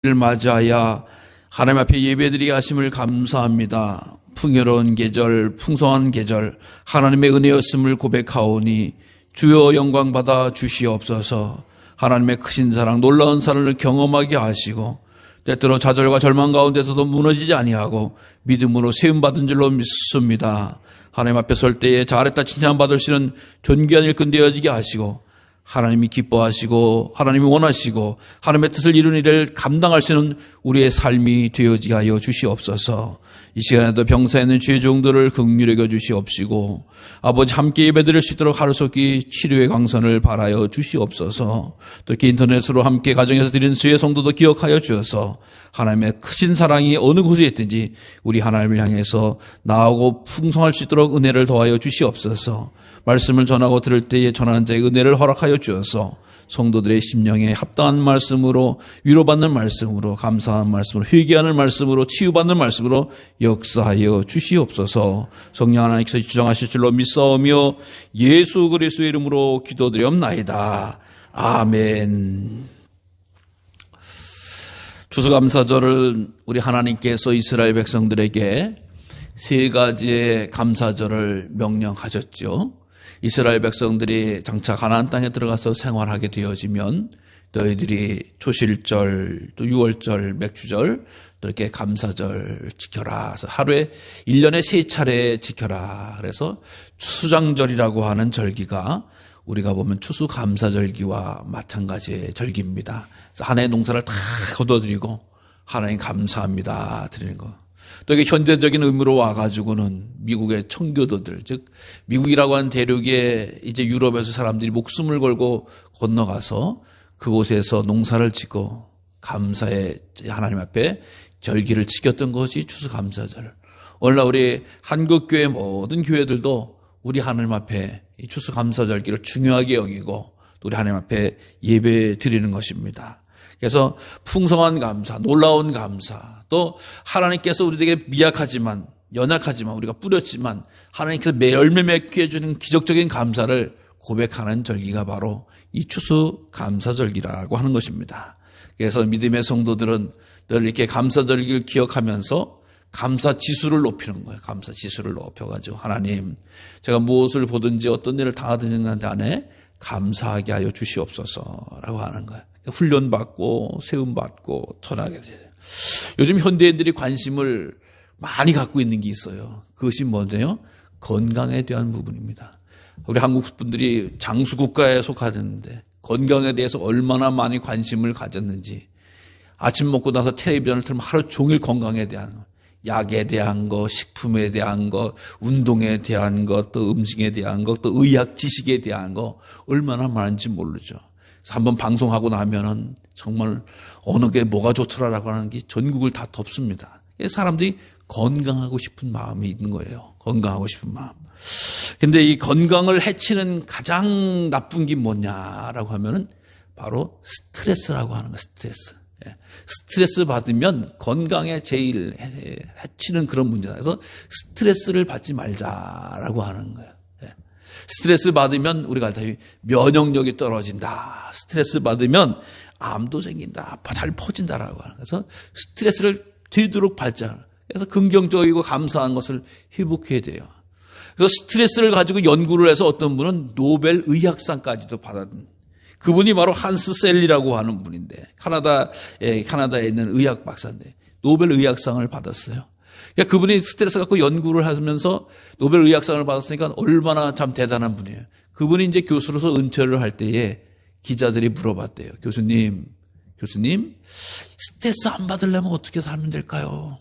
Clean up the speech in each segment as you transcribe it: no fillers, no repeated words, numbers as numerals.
를 맞이하여 하나님 앞에 예배드리게 하심을 감사합니다. 풍요로운 계절, 풍성한 계절, 하나님의 은혜였음을 고백하오니 주여 영광 받아 주시옵소서. 하나님의 크신 사랑, 놀라운 사랑을 경험하게 하시고 때때로 좌절과 절망 가운데서도 무너지지 아니하고 믿음으로 세움받은 줄로 믿습니다. 하나님 앞에 설 때에 잘했다 칭찬받을 수 있는 존귀한 일꾼 되어지게 하시고 하나님이 기뻐하시고 하나님이 원하시고 하나님의 뜻을 이루는 일을 감당할 수 있는 우리의 삶이 되어지게 하여 주시옵소서. 이 시간에도 병사에 있는 주의 종들을 긍휼히 여겨 주시옵시고 아버지 함께 예배드릴 수 있도록 하루속히 치료의 강선을 바라여 주시옵소서. 또 이렇게 인터넷으로 함께 가정에서 드리는 수의 성도도 기억하여 주셔서 하나님의 크신 사랑이 어느 곳에 있든지 우리 하나님을 향해서 나아오고 풍성할 수 있도록 은혜를 더하여 주시옵소서. 말씀을 전하고 들을 때에 전하는 자의 은혜를 허락하여 주셔서 성도들의 심령에 합당한 말씀으로, 위로받는 말씀으로, 감사한 말씀으로, 회개하는 말씀으로, 치유받는 말씀으로 역사하여 주시옵소서. 성령 하나님께서 주장하실 줄로 믿사오며 예수 그리스도의 이름으로 기도드리옵나이다. 아멘. 추수감사절을 우리 하나님께서 이스라엘 백성들에게 세 가지의 감사절을 명령하셨죠. 이스라엘 백성들이 장차 가나안 땅에 들어가서 생활하게 되어지면 너희들이 초실절, 또 유월절, 맥주절, 또 이렇게 감사절 지켜라. 그래서 하루에 1년에 3차례 지켜라. 그래서 추수장절이라고 하는 절기가 우리가 보면 추수감사절기와 마찬가지의 절기입니다. 그래서 한 해의 농사를 다 거둬들이고 하나님 감사합니다 드리는 거. 또 이게 현대적인 의미로 와가지고는 미국의 청교도들, 즉 미국이라고 하는 대륙에 이제 유럽에서 사람들이 목숨을 걸고 건너가서 그곳에서 농사를 짓고 감사의 하나님 앞에 절기를 지켰던 것이 추수감사절. 오늘날 우리 한국교회 모든 교회들도 우리 하나님 앞에 이 추수감사절기를 중요하게 여기고 또 우리 하나님 앞에 예배 드리는 것입니다. 그래서 풍성한 감사, 놀라운 감사, 또 하나님께서 우리에게 미약하지만 연약하지만 우리가 뿌렸지만 하나님께서 열매 맺게 해주는 기적적인 감사를 고백하는 절기가 바로 이 추수감사절기라고 하는 것입니다. 그래서 믿음의 성도들은 늘 이렇게 감사절기를 기억하면서 감사 지수를 높이는 거예요. 감사 지수를 높여가지고 하나님 제가 무엇을 보든지 어떤 일을 당하든지 간에 감사하게 하여 주시옵소서라고 하는 거예요. 훈련받고 세움받고 전하게 돼요. 요즘 현대인들이 관심을 많이 갖고 있는 게 있어요. 그것이 뭐냐요? 건강에 대한 부분입니다. 우리 한국 분들이 장수국가에 속하는데 건강에 대해서 얼마나 많이 관심을 가졌는지 아침 먹고 나서 텔레비전을 틀면 하루 종일 건강에 대한 거, 약에 대한 거, 식품에 대한 거, 운동에 대한 것, 또 음식에 대한 것, 또 의학 지식에 대한 거 얼마나 많은지 모르죠. 그래서 한번 방송하고 나면은 정말 어느 게 뭐가 좋더라라고 하는 게 전국을 다 덮습니다. 사람들이 건강하고 싶은 마음이 있는 거예요. 건강하고 싶은 마음. 근데 이 건강을 해치는 가장 나쁜 게 뭐냐라고 하면은 바로 스트레스라고 하는 거예요. 스트레스. 스트레스 받으면 건강에 제일 해치는 그런 문제다. 그래서 스트레스를 받지 말자라고 하는 거예요. 스트레스 받으면 우리가 알다시피 면역력이 떨어진다. 스트레스 받으면 암도 생긴다. 잘 퍼진다라고 하는. 그래서 스트레스를 되도록 받자. 그래서 긍정적이고 감사한 것을 회복해야 돼요. 그래서 스트레스를 가지고 연구를 해서 어떤 분은 노벨 의학상까지도 받았던 그분이 바로 한스 셀리라고 하는 분인데 카나다에 있는 의학 박사인데 노벨 의학상을 받았어요. 그러니까 그분이 스트레스 갖고 연구를 하면서 노벨 의학상을 받았으니까 얼마나 참 대단한 분이에요. 그분이 이제 교수로서 은퇴를 할 때에 기자들이 물어봤대요. 교수님, 스트레스 안 받으려면 어떻게 살면 될까요?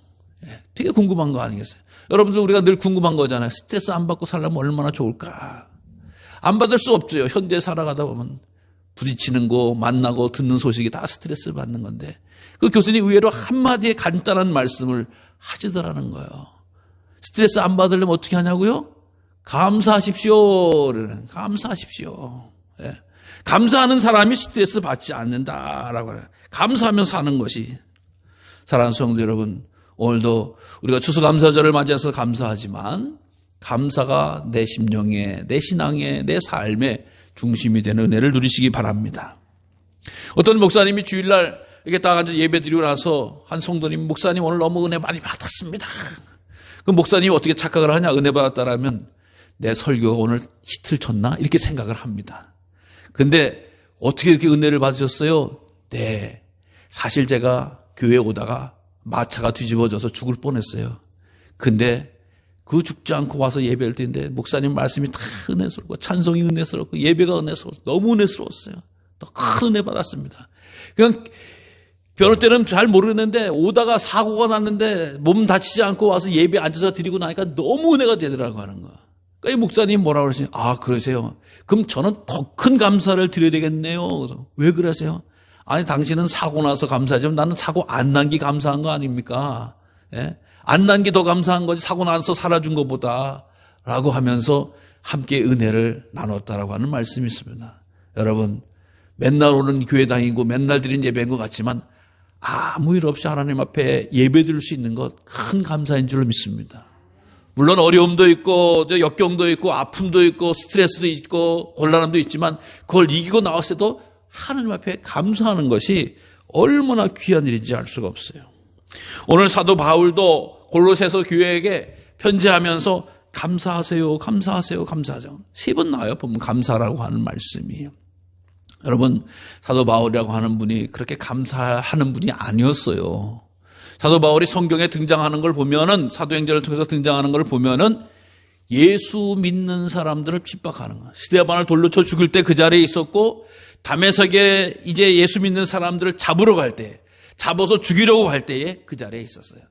되게 궁금한 거 아니겠어요? 여러분들 우리가 늘 궁금한 거잖아요. 스트레스 안 받고 살려면 얼마나 좋을까? 안 받을 수 없죠. 현대에 살아가다 보면 부딪히는 거, 만나고 듣는 소식이 다 스트레스 받는 건데 그 교수님 의외로 한마디의 간단한 말씀을 하시더라는 거예요. 스트레스 안 받으려면 어떻게 하냐고요? 감사하십시오. 감사하십시오. 예. 감사하는 사람이 스트레스 받지 않는다라고 해요. 감사하면서 사는 것이. 사랑하는 성도 여러분, 오늘도 우리가 추수감사절을 맞이해서 감사하지만 감사가 내 심령에, 내 신앙에, 내 삶에 중심이 되는 은혜를 누리시기 바랍니다. 어떤 목사님이 주일날 이렇게 딱 앉아 예배 드리고 나서 한 성도님, 목사님 오늘 너무 은혜 많이 받았습니다. 그럼 목사님이 어떻게 착각을 하냐? 은혜 받았다라면 내 설교가 오늘 히트를 쳤나? 이렇게 생각을 합니다. 근데 어떻게 이렇게 은혜를 받으셨어요? 네. 사실 제가 교회에 오다가 마차가 뒤집어져서 죽을 뻔했어요. 근데 그 죽지 않고 와서 예배할 때인데 목사님 말씀이 다 은혜스럽고 찬송이 은혜스럽고 예배가 은혜스러웠어요. 너무 은혜스러웠어요. 또 큰 은혜 받았습니다. 그냥 변호 때는 잘 모르겠는데 오다가 사고가 났는데 몸 다치지 않고 와서 예배 앉아서 드리고 나니까 너무 은혜가 되더라고 하는 거야. 그러니까 이 목사님 뭐라고 그러시냐? 아, 그러세요? 그럼 저는 더 큰 감사를 드려야 되겠네요. 그래서 왜 그러세요? 아니, 당신은 사고 나서 감사하지만 나는 사고 안 난 게 감사한 거 아닙니까? 예? 안 난 게 더 감사한 거지 사고 나서 살아준 것보다 라고 하면서 함께 은혜를 나눴다라고 하는 말씀이 있습니다. 여러분, 맨날 오는 교회 다니고 맨날 드린 예배인 것 같지만 아무 일 없이 하나님 앞에 예배 드릴 수 있는 것 큰 감사인 줄로 믿습니다. 물론 어려움도 있고 역경도 있고 아픔도 있고 스트레스도 있고 곤란함도 있지만 그걸 이기고 나왔을 때도 하나님 앞에 감사하는 것이 얼마나 귀한 일인지 알 수가 없어요. 오늘 사도 바울도 골로새서 교회에게 편지하면서 감사하세요, 감사하세요, 감사하세요. 10번 나와요. 보면 감사라고 하는 말씀이에요. 여러분, 사도 바울이라고 하는 분이 그렇게 감사하는 분이 아니었어요. 사도 바울이 성경에 등장하는 걸 보면은, 사도행전을 통해서 등장하는 걸 보면은 예수 믿는 사람들을 핍박하는 거예요. 스데반을 돌로 쳐 죽일 때 그 자리에 있었고, 다메섹에 이제 예수 믿는 사람들을 잡으러 갈 때, 잡아서 죽이려고 할 때에 그 자리에 있었어요.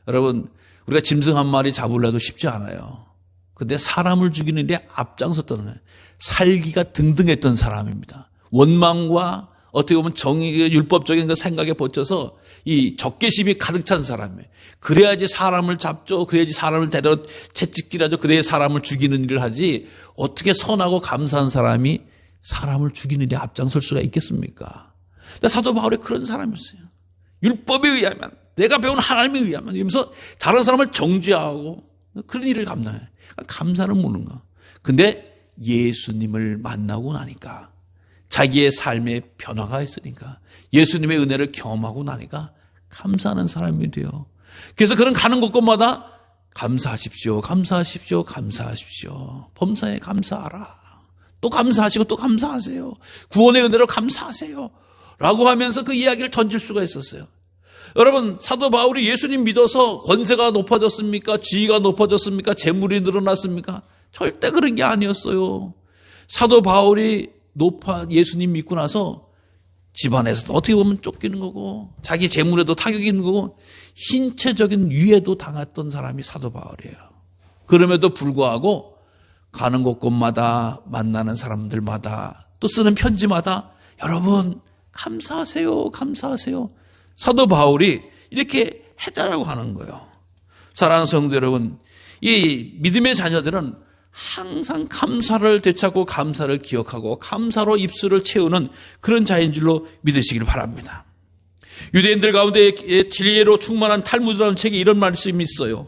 여러분, 우리가 짐승 한 마리 잡으려도 쉽지 않아요. 근데 사람을 죽이는 데 앞장섰던 거예요. 살기가 등등했던 사람입니다. 원망과 어떻게 보면 정의, 율법적인 그 생각에 뻗쳐서 이 적개심이 가득 찬 사람이에요. 그래야지 사람을 잡죠. 그래야지 사람을 데려 채찍질하죠. 그래야 사람을 죽이는 일을 하지. 어떻게 선하고 감사한 사람이 사람을 죽이는 데 앞장설 수가 있겠습니까? 근데 사도 바울이 그런 사람이었어요. 율법에 의하면, 내가 배운 하나님에 의하면 이러면서 다른 사람을 정죄하고 그런 일을 감당해요. 감사를 모르는 거야. 근데 예수님을 만나고 나니까, 자기의 삶에 변화가 있으니까, 예수님의 은혜를 경험하고 나니까 감사하는 사람이 돼요. 그래서 그런 가는 곳곳마다 감사하십시오, 감사하십시오, 감사하십시오. 범사에 감사하라. 또 감사하시고 또 감사하세요. 구원의 은혜로 감사하세요. 라고 하면서 그 이야기를 던질 수가 있었어요. 여러분, 사도 바울이 예수님 믿어서 권세가 높아졌습니까? 지위가 높아졌습니까? 재물이 늘어났습니까? 절대 그런 게 아니었어요. 사도 바울이 예수님 믿고 나서 집안에서도 어떻게 보면 쫓기는 거고, 자기 재물에도 타격이 있는 거고, 신체적인 유해도 당했던 사람이 사도 바울이에요. 그럼에도 불구하고 가는 곳곳마다 만나는 사람들마다 또 쓰는 편지마다 여러분 감사하세요, 감사하세요. 사도 바울이 이렇게 해달라고 하는 거예요. 사랑하는 성도 여러분, 이 믿음의 자녀들은 항상 감사를 되찾고 감사를 기억하고 감사로 입술을 채우는 그런 자인 줄로 믿으시길 바랍니다. 유대인들 가운데 지혜로 충만한 탈무드라는 책에 이런 말씀이 있어요.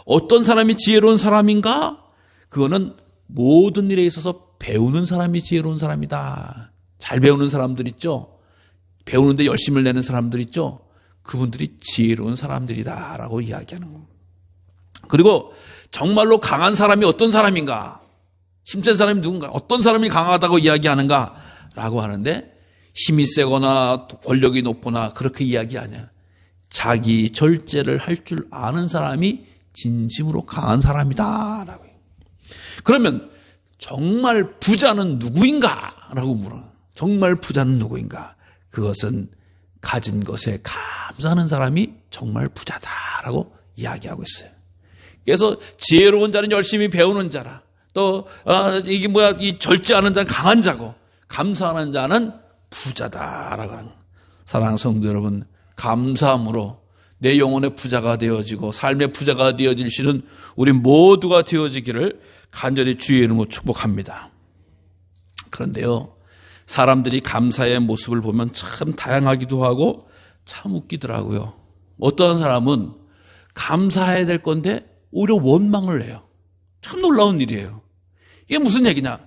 어떤 사람이 지혜로운 사람인가? 그거는 모든 일에 있어서 배우는 사람이 지혜로운 사람이다. 잘 배우는 사람들 있죠? 배우는데 열심을 내는 사람들 있죠? 그분들이 지혜로운 사람들이다 라고 이야기하는 겁니다. 그리고 정말로 강한 사람이 어떤 사람인가? 힘센 사람이 누군가? 어떤 사람이 강하다고 이야기하는가? 라고 하는데 힘이 세거나 권력이 높거나 그렇게 이야기 아니야. 자기 절제를 할 줄 아는 사람이 진심으로 강한 사람이다 라고. 그러면 정말 부자는 누구인가? 라고 물어. 정말 부자는 누구인가? 그것은 가진 것에 감사하는 사람이 정말 부자다라고 이야기하고 있어요. 그래서 지혜로운 자는 열심히 배우는 자라. 또 이 절제하는 자는 강한 자고 감사하는 자는 부자다라고 하는. 사랑하는 성도 여러분, 감사함으로 내 영혼의 부자가 되어지고 삶의 부자가 되어질 우리 모두가 되어지기를 간절히 주의 이름으로 축복합니다. 그런데요, 사람들이 감사의 모습을 보면 참 다양하기도 하고 참 웃기더라고요. 어떤 사람은 감사해야 될 건데 오히려 원망을 해요. 참 놀라운 일이에요. 이게 무슨 얘기냐?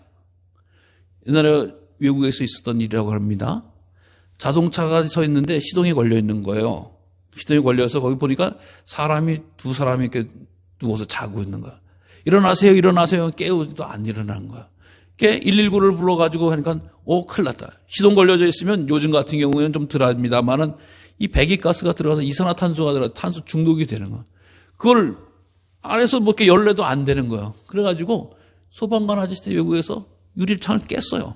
옛날에 외국에서 있었던 일이라고 합니다. 자동차가 서 있는데 시동이 걸려 있는 거예요. 시동이 걸려서 거기 보니까 두 사람이 이렇게 누워서 자고 있는 거야. 일어나세요, 일어나세요. 깨우지도 안 일어나는 거야. 119를 불러가지고 하니까, 큰일 났다. 시동 걸려져 있으면 요즘 같은 경우에는 좀 덜합니다만은 이 배기가스가 들어가서 이산화탄소가 들어가서 탄소 중독이 되는 거야. 그걸 안에서 뭐 이렇게 열려도 안 되는 거야. 그래가지고 소방관 아저씨 외국에서 유리창을 깼어요.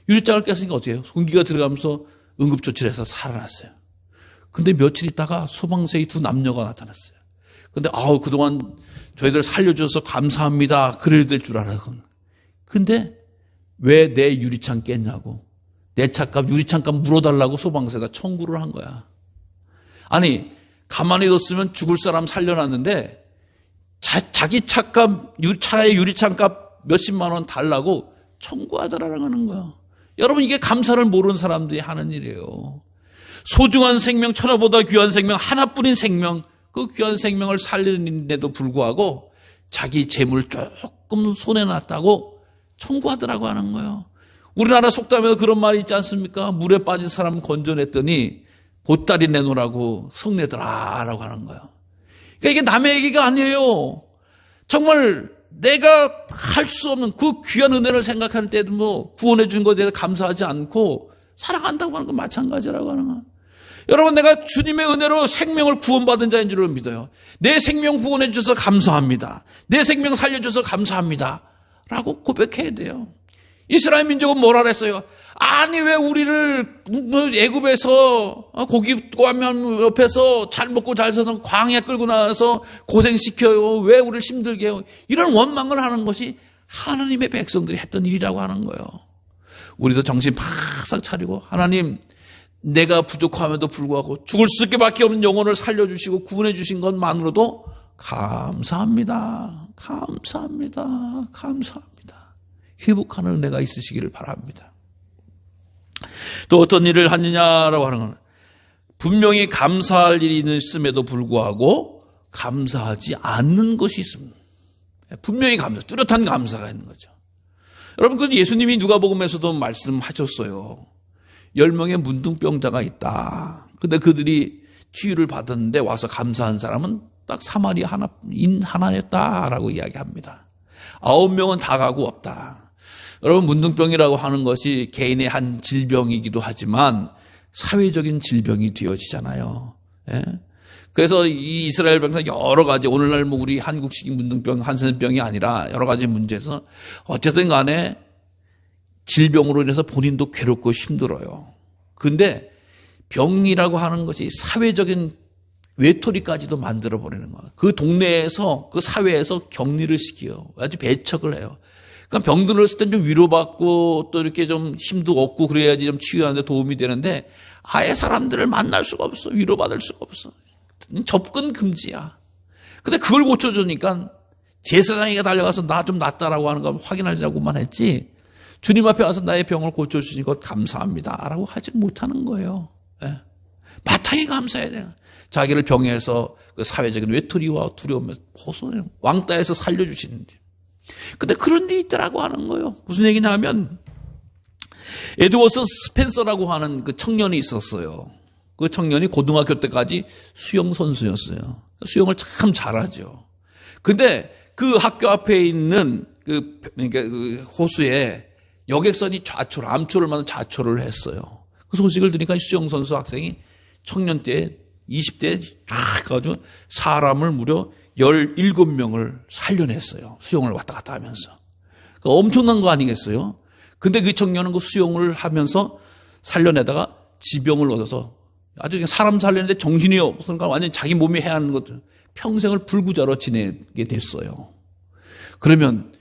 유리창을 깼으니까 어떻게 해요? 공기가 들어가면서 응급조치를 해서 살아났어요. 근데 며칠 있다가 소방서의 두 남녀가 나타났어요. 근데 그동안 저희들 살려줘서 감사합니다. 그래야 될 줄 알았거든. 근데 왜 내 유리창 깼냐고. 내 차값, 유리창값 물어달라고 소방서에다 청구를 한 거야. 아니, 가만히 뒀으면 죽을 사람 살려놨는데 자기 차값, 차의 유리창값 몇십만 원 달라고 청구하더라는 거야. 여러분, 이게 감사를 모르는 사람들이 하는 일이에요. 소중한 생명, 천하보다 귀한 생명, 하나뿐인 생명, 그 귀한 생명을 살리는데도 불구하고 자기 재물 조금 손해놨다고 청구하더라고 하는 거예요. 우리나라 속담에도 그런 말이 있지 않습니까? 물에 빠진 사람 건져냈더니 보따리 내놓으라고 성내더라라고 하는 거예요. 그러니까 이게 남의 얘기가 아니에요. 정말 내가 할 수 없는 그 귀한 은혜를 생각할 때도 뭐 구원해 준 것에 대해서 감사하지 않고 살아간다고 하는 건 마찬가지라고 하는 거예요. 여러분, 내가 주님의 은혜로 생명을 구원받은 자인 줄을 믿어요. 내 생명 구원해 주셔서 감사합니다. 내 생명 살려줘서 감사합니다. 라고 고백해야 돼요. 이스라엘 민족은 뭐라 그랬어요? 아니, 왜 우리를 애굽에서 고기 구하면 옆에서 잘 먹고 잘 사서 광야 끌고 나와서 고생시켜요. 왜 우리를 힘들게 해요? 이런 원망을 하는 것이 하나님의 백성들이 했던 일이라고 하는 거예요. 우리도 정신 바싹 차리고, 하나님, 내가 부족함에도 불구하고 죽을 수밖에 없는 영혼을 살려주시고 구원해 주신 것만으로도 감사합니다. 감사합니다. 감사합니다. 회복하는 은혜가 있으시기를 바랍니다. 또 어떤 일을 하느냐라고 하는 건 분명히 감사할 일이 있음에도 불구하고 감사하지 않는 것이 있습니다. 분명히 뚜렷한 감사가 있는 거죠. 여러분, 그 예수님이 누가복음에서도 말씀하셨어요. 10명의 문둥병자가 있다. 근데 그들이 치유를 받았는데 와서 감사한 사람은 딱 사마리아 하나였다라고 이야기합니다. 9명은 다 가고 없다. 여러분, 문둥병이라고 하는 것이 개인의 한 질병이기도 하지만 사회적인 질병이 되어지잖아요. 예? 그래서 이 이스라엘 백성 여러 가지, 오늘날 뭐 우리 한국식 문둥병, 한센병이 아니라 여러 가지 문제에서 어쨌든 간에 질병으로 인해서 본인도 괴롭고 힘들어요. 근데 병이라고 하는 것이 사회적인 외톨이까지도 만들어버리는 거예요. 그 동네에서, 그 사회에서 격리를 시켜요. 아주 배척을 해요. 그러니까 병들을 했을 땐 좀 위로받고 또 이렇게 좀 힘도 얻고 그래야지 좀 치유하는 데 도움이 되는데 아예 사람들을 만날 수가 없어. 위로받을 수가 없어. 접근 금지야. 근데 그걸 고쳐주니까 제사장이가 달려가서 나 좀 낫다라고 하는 거 확인하자고만 했지 주님 앞에 와서 나의 병을 고쳐주신 것 감사합니다 라고 하지 못하는 거예요. 예. 마땅히 감사해야 돼요. 자기를 병에서 그 사회적인 외톨이와 두려움에서 벗어내는 왕따에서 살려주시는데. 근데 그런 일이 있더라고 하는 거예요. 무슨 얘기냐 하면 에드워드 스펜서라고 하는 그 청년이 있었어요. 그 청년이 고등학교 때까지 수영 선수였어요. 수영을 참 잘하죠. 근데 그 학교 앞에 있는 그 호수에 여객선이 암초를 맞는 좌초를 했어요. 그 소식을 들으니까 수영 선수 학생이 청년 때 20대에 쫙 가지고 사람을 무려 17명을 살려냈어요. 수영을 왔다 갔다 하면서. 그러니까 엄청난 거 아니겠어요? 근데 그 청년은 그 수영을 하면서 살려내다가 지병을 얻어서 아주 사람 살리는데 정신이 없으니까 완전히 자기 몸이 해야 하는 것들 평생을 불구자로 지내게 됐어요. 그러면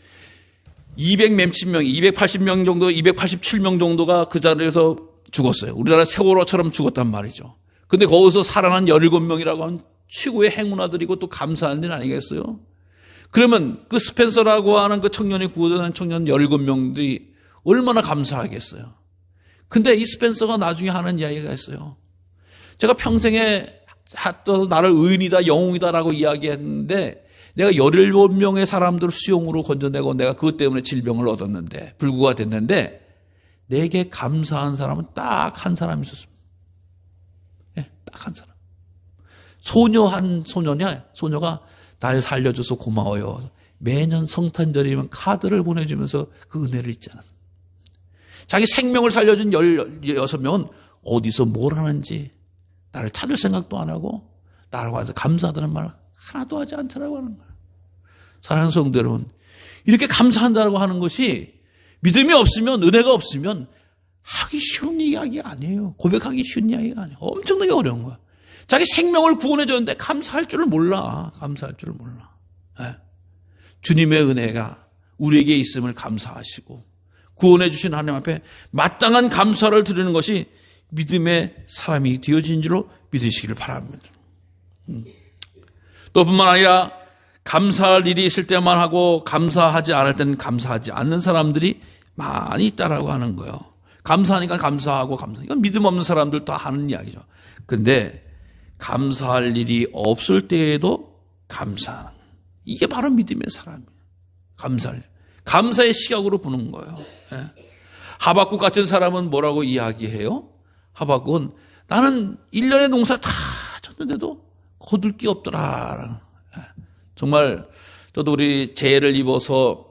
280명 정도, 287명 정도가 그 자리에서 죽었어요. 우리나라 세월호처럼 죽었단 말이죠. 근데 거기서 살아난 17명이라고 하면 최고의 행운아들이고 또 감사한 일 아니겠어요? 그러면 그 스펜서라고 하는 그 청년이 구조된 청년 17명들이 얼마나 감사하겠어요? 근데 이 스펜서가 나중에 하는 이야기가 있어요. 제가 평생에 나를 의인이다, 영웅이다라고 이야기했는데 내가 17명의 사람들을 수용으로 건져내고 내가 그것 때문에 질병을 얻었는데, 불구가 됐는데 내게 감사한 사람은 딱 한 사람이 있었습니다. 예, 딱 한 사람. 소녀가 날 살려줘서 고마워요. 매년 성탄절이면 카드를 보내주면서 그 은혜를 잊지 않았어요. 자기 생명을 살려준 16명은 어디서 뭘 하는지 나를 찾을 생각도 안 하고 나라고 해서 감사하다는 말 하나도 하지 않더라고 하는 거예요. 사랑하는 성도 여러분, 이렇게 감사한다고 하는 것이 믿음이 없으면, 은혜가 없으면 하기 쉬운 이야기가 아니에요. 고백하기 쉬운 이야기가 아니에요. 엄청나게 어려운 거예요. 자기 생명을 구원해 줬는데 감사할 줄을 몰라. 감사할 줄을 몰라. 네. 주님의 은혜가 우리에게 있음을 감사하시고 구원해 주신 하나님 앞에 마땅한 감사를 드리는 것이 믿음의 사람이 되어진 줄로 믿으시기를 바랍니다. 또 뿐만 아니라 감사할 일이 있을 때만 하고 감사하지 않을 때는 감사하지 않는 사람들이 많이 있다라고 하는 거예요. 감사하니까 감사하고 이건 믿음 없는 사람들 다 하는 이야기죠. 근데 감사할 일이 없을 때에도 감사하는 거예요. 이게 바로 믿음의 사람이에요. 감사의 시각으로 보는 거예요. 예. 하박국 같은 사람은 뭐라고 이야기해요? 하박국은 나는 1년의 농사 다 쳤는데도 거둘 게 없더라. 예. 정말 저도 우리 재해를 입어서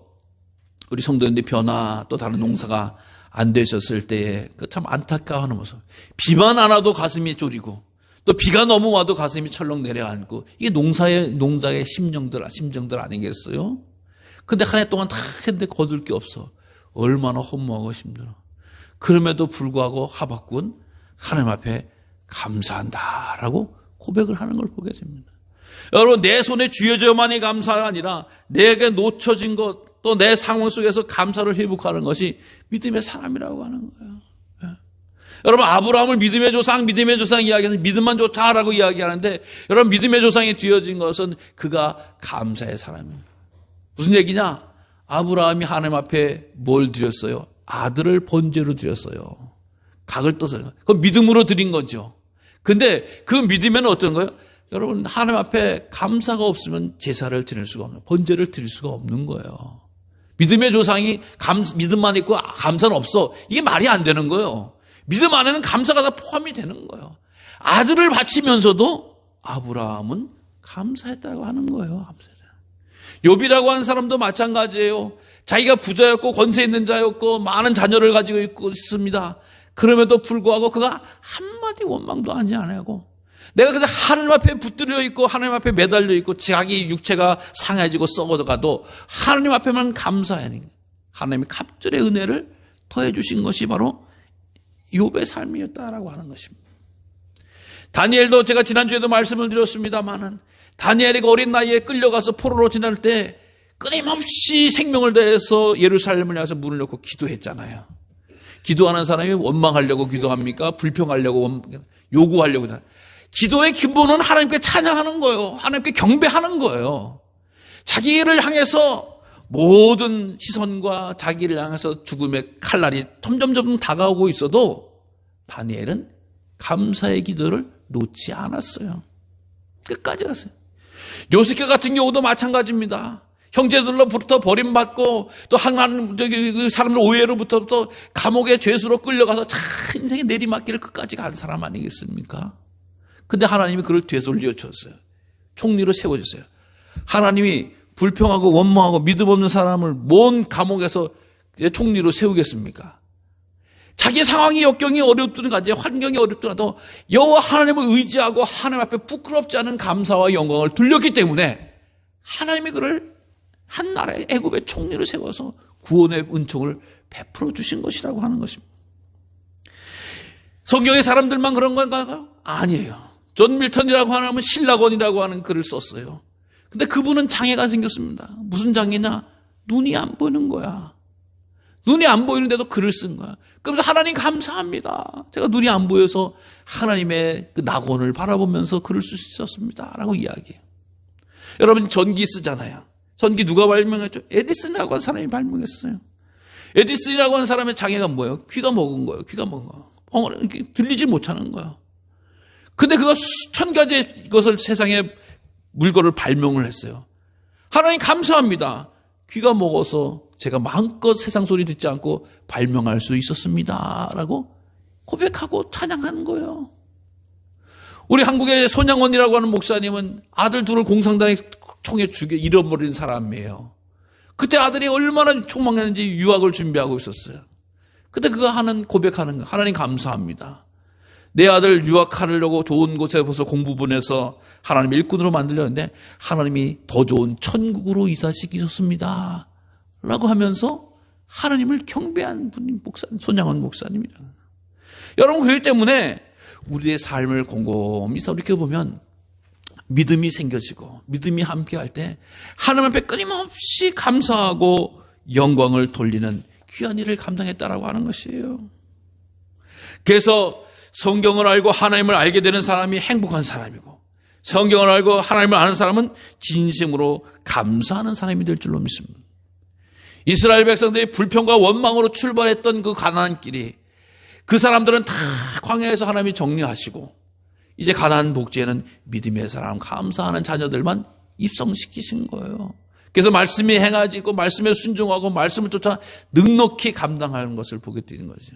우리 성도님들이 벼나 또 다른 농사가 안 되셨을 때에 참 안타까워하는 모습. 비만 안 와도 가슴이 졸이고 또 비가 너무 와도 가슴이 철렁 내려앉고 이게 농자의 심정들 아니겠어요? 근데 한 해 동안 다 했는데 거둘 게 없어. 얼마나 허무하고 힘들어. 그럼에도 불구하고 하박국은 하나님 앞에 감사한다라고 고백을 하는 걸 보게 됩니다. 여러분, 내 손에 쥐어져만이 감사가 아니라 내게 놓쳐진 것, 또 내 상황 속에서 감사를 회복하는 것이 믿음의 사람이라고 하는 거예요. 예. 여러분, 아브라함을 믿음의 조상 이야기해서 믿음만 좋다라고 이야기하는데, 여러분, 믿음의 조상이 되어진 것은 그가 감사의 사람입니다. 무슨 얘기냐? 아브라함이 하나님 앞에 뭘 드렸어요? 아들을 번제로 드렸어요. 각을 떠서. 그건 믿음으로 드린 거죠. 근데 그 믿음에는 어떤 거예요? 여러분, 하나님 앞에 감사가 없으면 제사를 드릴 수가 없는, 번제를 드릴 수가 없는 거예요. 믿음의 조상이 믿음만 있고 감사는 없어. 이게 말이 안 되는 거예요. 믿음 안에는 감사가 다 포함이 되는 거예요. 아들을 바치면서도 아브라함은 감사했다고 하는 거예요. 욥이라고 하는 사람도 마찬가지예요. 자기가 부자였고 권세 있는 자였고 많은 자녀를 가지고 있습니다. 그럼에도 불구하고 그가 한마디 원망도 하지 않고 내가 그냥 하나님 앞에 붙들려 있고 하나님 앞에 매달려 있고 자기 육체가 상해지고 썩어가도 하나님 앞에만 감사하니 하나님이 갑절의 은혜를 더해 주신 것이 바로 욥의 삶이었다라고 하는 것입니다. 다니엘도 제가 지난주에도 말씀을 드렸습니다만은 다니엘이 어린 나이에 끌려가서 포로로 지낼 때 끊임없이 생명을 다해서 예루살렘을 향해서 문을 열고 기도했잖아요. 기도하는 사람이 원망하려고 기도합니까? 불평하려고 요구하려고. 기도의 기본은 하나님께 찬양하는 거예요. 하나님께 경배하는 거예요. 자기를 향해서 모든 시선과 자기를 향해서 죽음의 칼날이 점점점 다가오고 있어도 다니엘은 감사의 기도를 놓지 않았어요. 끝까지 갔어요. 요셉과 같은 경우도 마찬가지입니다. 형제들로부터 버림받고 또 하나님 그 사람들 오해로부터 또 감옥의 죄수로 끌려가서 인생의 내리막길을 끝까지 간 사람 아니겠습니까? 근데 하나님이 그를 되돌려 줬어요. 총리로 세워줬어요. 하나님이 불평하고 원망하고 믿음 없는 사람을 뭔 감옥에서 총리로 세우겠습니까? 자기 상황이 역경이 어렵든지 환경이 어렵더라도 여호와 하나님을 의지하고 하나님 앞에 부끄럽지 않은 감사와 영광을 돌렸기 때문에 하나님이 그를 한 나라의 애굽의 총리로 세워서 구원의 은총을 베풀어 주신 것이라고 하는 것입니다. 성경의 사람들만 그런 건가요? 아니에요. 존 밀턴이라고 하면 신라곤이라고 하는 글을 썼어요. 근데 그분은 장애가 생겼습니다. 무슨 장애냐? 눈이 안 보이는 거야. 눈이 안 보이는데도 글을 쓴 거야. 그러면서 하나님 감사합니다. 제가 눈이 안 보여서 하나님의 그 낙원을 바라보면서 글을 쓸 수 있었습니다. 라고 이야기해요. 여러분 전기 쓰잖아요. 전기 누가 발명했죠? 에디슨이라고 하는 사람이 발명했어요. 에디슨이라고 하는 사람의 장애가 뭐예요? 귀가 먹은 거예요. 귀가 먹은 거. 들리지 못하는 거예요. 근데 그가 수천 가지 것을 세상에 물건을 발명을 했어요. 하나님 감사합니다. 귀가 먹어서 제가 마음껏 세상 소리 듣지 않고 발명할 수 있었습니다. 라고 고백하고 찬양하는 거예요. 우리 한국의 손양원이라고 하는 목사님은 아들 둘을 공산당에 총에 죽여 잃어버린 사람이에요. 그때 아들이 얼마나 촉망했는지 유학을 준비하고 있었어요. 근데 그가 하는 고백하는 거, 하나님 감사합니다. 내 아들 유학하려고 좋은 곳에 벌써 공부 보내서 하나님 일꾼으로 만들렸는데 하나님이 더 좋은 천국으로 이사시키셨습니다. 라고 하면서 하나님을 경배한 분이 목사님, 손양원 목사님이다. 여러분, 그렇기 때문에 우리의 삶을 곰곰이 살펴보면 믿음이 생겨지고 믿음이 함께할 때 하나님 앞에 끊임없이 감사하고 영광을 돌리는 귀한 일을 감당했다라고 하는 것이에요. 그래서 성경을 알고 하나님을 알게 되는 사람이 행복한 사람이고 성경을 알고 하나님을 아는 사람은 진심으로 감사하는 사람이 될 줄로 믿습니다. 이스라엘 백성들이 불평과 원망으로 출발했던 그 가나안 길이 그 사람들은 다 광야에서 하나님이 정리하시고 이제 가나안 복지에는 믿음의 사람, 감사하는 자녀들만 입성시키신 거예요. 그래서 말씀이 행하지고 말씀에 순종하고 말씀을 쫓아 넉넉히 감당하는 것을 보게 되는 거죠.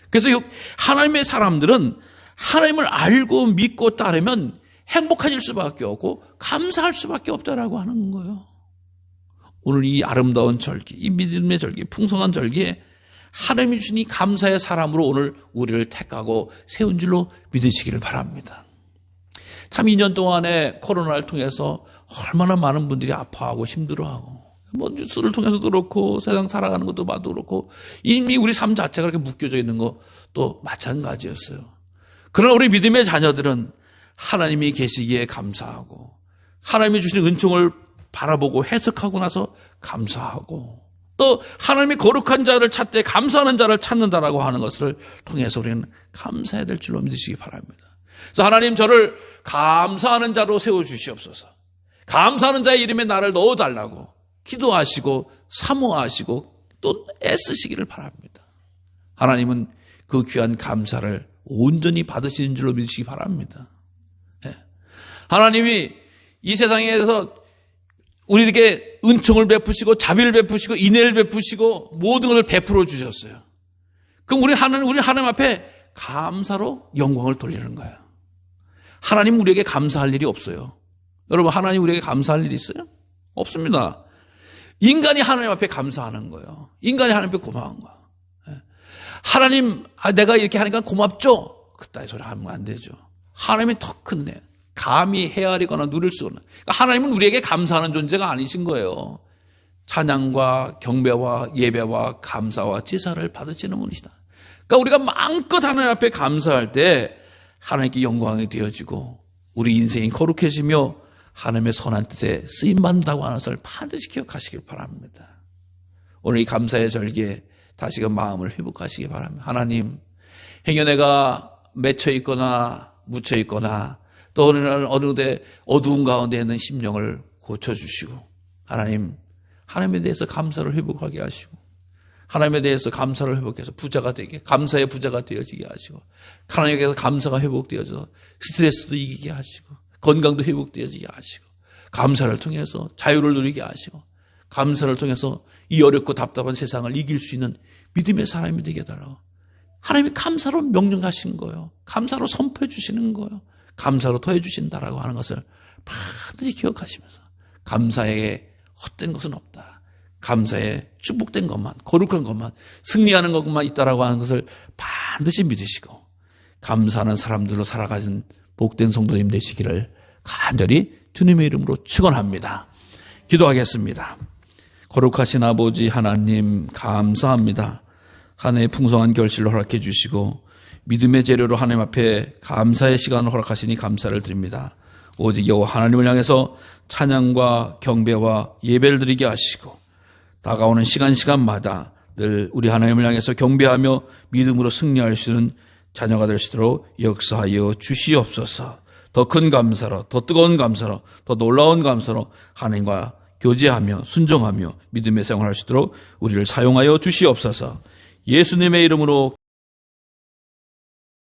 그래서 하나님의 사람들은 하나님을 알고 믿고 따르면 행복해질 수밖에 없고 감사할 수밖에 없다라고 하는 거예요. 오늘 이 아름다운 절기, 이 믿음의 절기, 풍성한 절기에 하나님이 주신 이 감사의 사람으로 오늘 우리를 택하고 세운 줄로 믿으시기를 바랍니다. 참 2년 동안에 코로나를 통해서 얼마나 많은 분들이 아파하고 힘들어하고 뭐 뉴스를 통해서도 그렇고 세상 살아가는 것도 봐도 그렇고 이미 우리 삶 자체가 그렇게 묶여져 있는 것도 마찬가지였어요. 그러나 우리 믿음의 자녀들은 하나님이 계시기에 감사하고 하나님이 주시는 은총을 바라보고 해석하고 나서 감사하고 또 하나님이 거룩한 자를 찾되 감사하는 자를 찾는다라고 하는 것을 통해서 우리는 감사해야 될 줄로 믿으시기 바랍니다. 그래서 하나님 저를 감사하는 자로 세워주시옵소서. 감사하는 자의 이름에 나를 넣어달라고 기도하시고 사모하시고 또 애쓰시기를 바랍니다. 하나님은 그 귀한 감사를 온전히 받으시는 줄로 믿으시기 바랍니다. 하나님이 이 세상에서 우리에게 은총을 베푸시고 자비를 베푸시고 인애를 베푸시고 모든 것을 베풀어 주셨어요. 그럼 우리 하나님 앞에 감사로 영광을 돌리는 거예요. 하나님 우리에게 감사할 일이 없어요. 여러분, 하나님 우리에게 감사할 일이 있어요? 없습니다. 인간이 하나님 앞에 감사하는 거예요. 인간이 하나님 앞에 고마운 거예요. 하나님, 내가 이렇게 하니까 고맙죠? 그따위 소리 하면 안 되죠. 하나님이 더 큰 애. 감히 헤아리거나 누릴 수 없는. 그러니까 하나님은 우리에게 감사하는 존재가 아니신 거예요. 찬양과 경배와 예배와 감사와 제사를 받으시는 분이시다. 그러니까 우리가 마음껏 하나님 앞에 감사할 때 하나님께 영광이 되어지고 우리 인생이 거룩해지며 하나님의 선한 뜻에 쓰임받는다고 하는 것을 반드시 기억하시길 바랍니다. 오늘 이 감사의 절기에 다시금 마음을 회복하시기 바랍니다. 하나님, 행여내가 맺혀 있거나 묻혀 있거나 또 어느 데 어두운 가운데 있는 심령을 고쳐주시고 하나님에 대해서 감사를 회복하게 하시고 하나님에 대해서 감사를 회복해서 부자가 되게 감사의 부자가 되어지게 하시고 하나님께서 감사가 회복되어져서 스트레스도 이기게 하시고 건강도 회복되어지게 하시고 감사를 통해서 자유를 누리게 하시고 감사를 통해서 이 어렵고 답답한 세상을 이길 수 있는 믿음의 사람이 되게 해달라고 하나님이 감사로 명령하신 거예요. 감사로 선포해 주시는 거예요. 감사로 더해 주신다라고 하는 것을 반드시 기억하시면서 감사에 헛된 것은 없다. 감사에 축복된 것만, 거룩한 것만, 승리하는 것만 있다라고 하는 것을 반드시 믿으시고 감사하는 사람들로 살아가신 복된 성도님 되시기를 간절히 주님의 이름으로 축원합니다. 기도하겠습니다. 거룩하신 아버지 하나님 감사합니다. 한 해의 풍성한 결실을 허락해 주시고 믿음의 재료로 하나님 앞에 감사의 시간을 허락하시니 감사를 드립니다. 오직 여호와 하나님을 향해서 찬양과 경배와 예배를 드리게 하시고 다가오는 시간마다 늘 우리 하나님을 향해서 경배하며 믿음으로 승리할 수 있는 자녀가 될 수 있도록 역사하여 주시옵소서. 더 큰 감사로, 더 뜨거운 감사로, 더 놀라운 감사로 하나님과 교제하며 순종하며 믿음의 생활을 할 수 있도록 우리를 사용하여 주시옵소서. 예수님의 이름으로